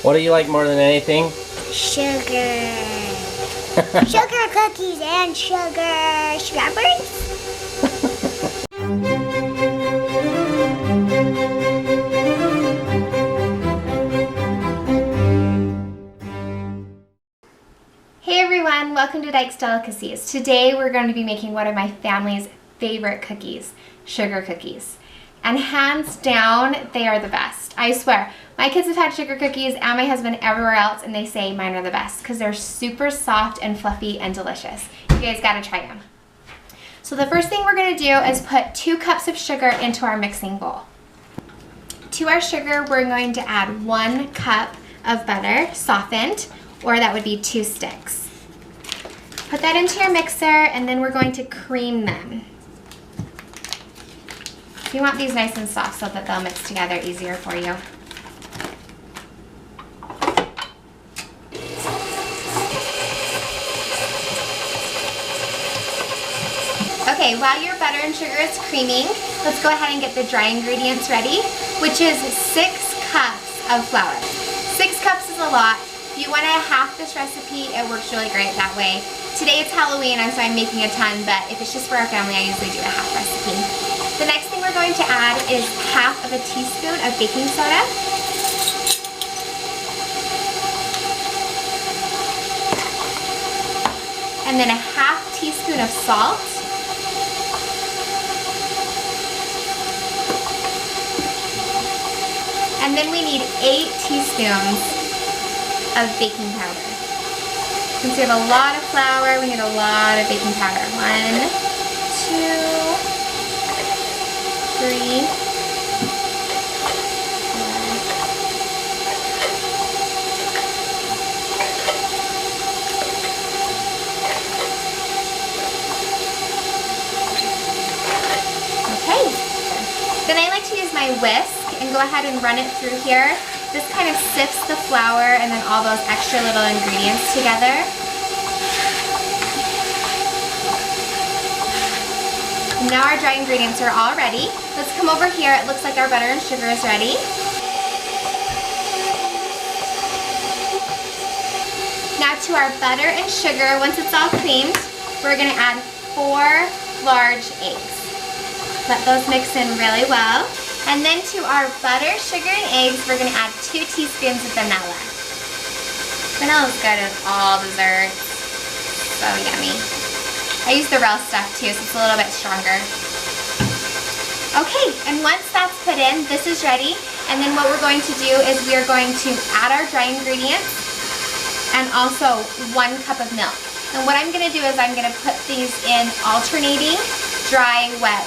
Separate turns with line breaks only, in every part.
What do you like more than anything?
Sugar. Sugar cookies and sugar strawberries.
Hey everyone, welcome to Dyches Delicacies. Today we're going to be making one of my family's favorite cookies, sugar cookies. And hands down, they are the best. I swear, my kids have had sugar cookies and my husband everywhere else, and they say mine are the best because they're super soft and fluffy and delicious. You guys gotta try them. So the first thing we're gonna do is put 2 cups of sugar into our mixing bowl. To our sugar, we're going to add 1 cup of butter, softened, or that would be 2 sticks. Put that into your mixer, and then we're going to cream them. You want these nice and soft so that they'll mix together easier for you. Okay, while your butter and sugar is creaming, let's go ahead and get the dry ingredients ready, which is 6 cups of flour. 6 cups is a lot. If you want to half this recipe, it works really great that way. Today it's Halloween, and so I'm making a ton, but if it's just for our family, I usually do a half recipe. The next thing we're going to add is half of a teaspoon of baking soda. And then a half teaspoon of salt. And then we need 8 teaspoons of baking powder. Since we have a lot of flour, we need a lot of baking powder. 1, 2, 3, 4. Okay. Then I like to use my whisk and go ahead and run it through here. This kind of sifts the flour and then all those extra little ingredients together. And now our dry ingredients are all ready. Let's come over here. It looks like our butter and sugar is ready. Now to our butter and sugar, once it's all creamed, we're going to add 4 large eggs. Let those mix in really well. And then to our butter, sugar, and eggs, we're going to add 2 teaspoons of vanilla. Vanilla is good in all desserts. So yummy. I use the real stuff too, so it's a little bit stronger. Okay, and once that's put in, this is ready. And then what we're going to do is we are going to add our dry ingredients and also 1 cup of milk. And what I'm going to do is I'm going to put these in alternating dry, wet,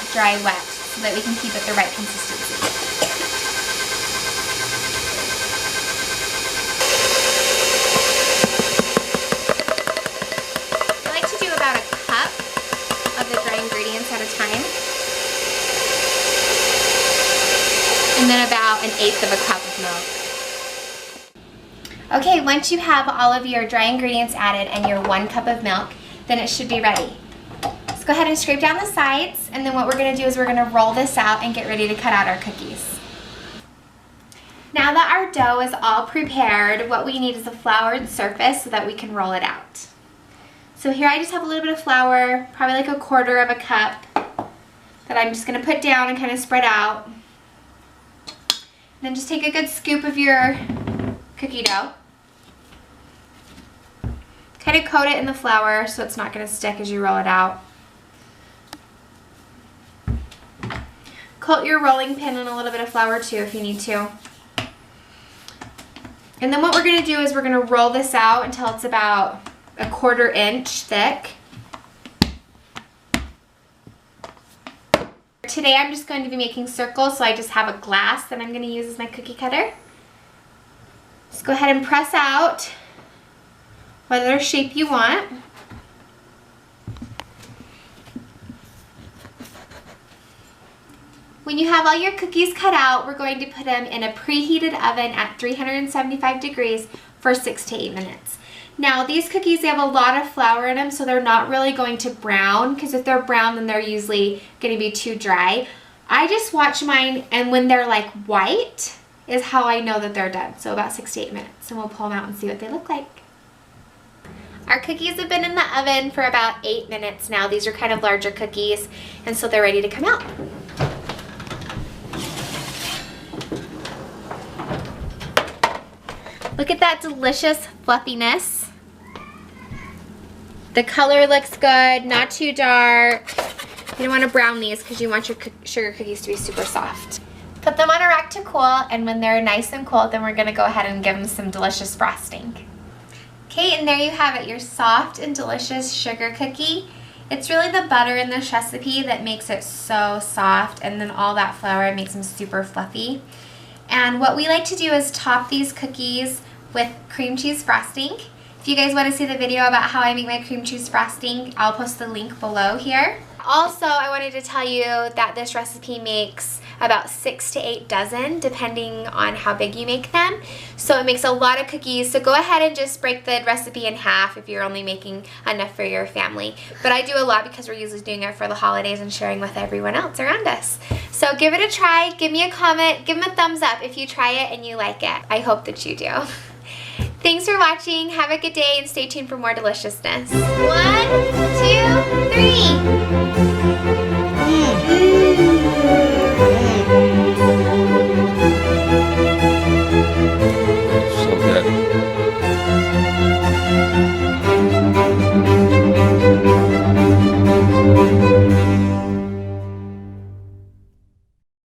so that we can keep it the right consistency. I like to do about a cup of the dry ingredients at a time. And then about 1/8 of a cup of milk. Okay, once you have all of your dry ingredients added and your 1 cup of milk, then it should be ready. Let's go ahead and scrape down the sides, and then what we're going to do is we're going to roll this out and get ready to cut out our cookies. Now that our dough is all prepared, what we need is a floured surface so that we can roll it out. So here I just have a little bit of flour, probably like 1/4 of a cup, that I'm just going to put down and kind of spread out. And then just take a good scoop of your cookie dough. Kind of coat it in the flour so it's not going to stick as you roll it out. Coat your rolling pin in a little bit of flour too if you need to. And then what we're going to do is we're going to roll this out until it's about 1/4 inch thick. Today I'm just going to be making circles, so I just have a glass that I'm going to use as my cookie cutter. Just go ahead and press out whatever shape you want. When you have all your cookies cut out, we're going to put them in a preheated oven at 375 degrees for 6 to 8 minutes. Now these cookies, they have a lot of flour in them, so they're not really going to brown, because if they're brown then they're usually going to be too dry. I just watch mine, and when they're like white, is how I know that they're done. So about 6 to 8 minutes, and we'll pull them out and see what they look like. Our cookies have been in the oven for about 8 minutes now. These are kind of larger cookies, and so they're ready to come out. Look at that delicious fluffiness. The color looks good, not too dark. You don't want to brown these because you want your sugar cookies to be super soft. Put them on a rack to cool, and when they're nice and cool, then we're going to go ahead and give them some delicious frosting. Okay, and there you have it, your soft and delicious sugar cookie. It's really the butter in this recipe that makes it so soft, and then all that flour makes them super fluffy. And what we like to do is top these cookies with cream cheese frosting. If you guys want to see the video about how I make my cream cheese frosting, I'll post the link below here. Also, I wanted to tell you that this recipe makes about 6 to 8 dozen, depending on how big you make them. So it makes a lot of cookies. So go ahead and just break the recipe in half if you're only making enough for your family. But I do a lot because we're usually doing it for the holidays and sharing with everyone else around us. So give it a try, give me a comment, give me a thumbs up if you try it and you like it. I hope that you do. Thanks for watching. Have a good day and stay tuned for more deliciousness. 1,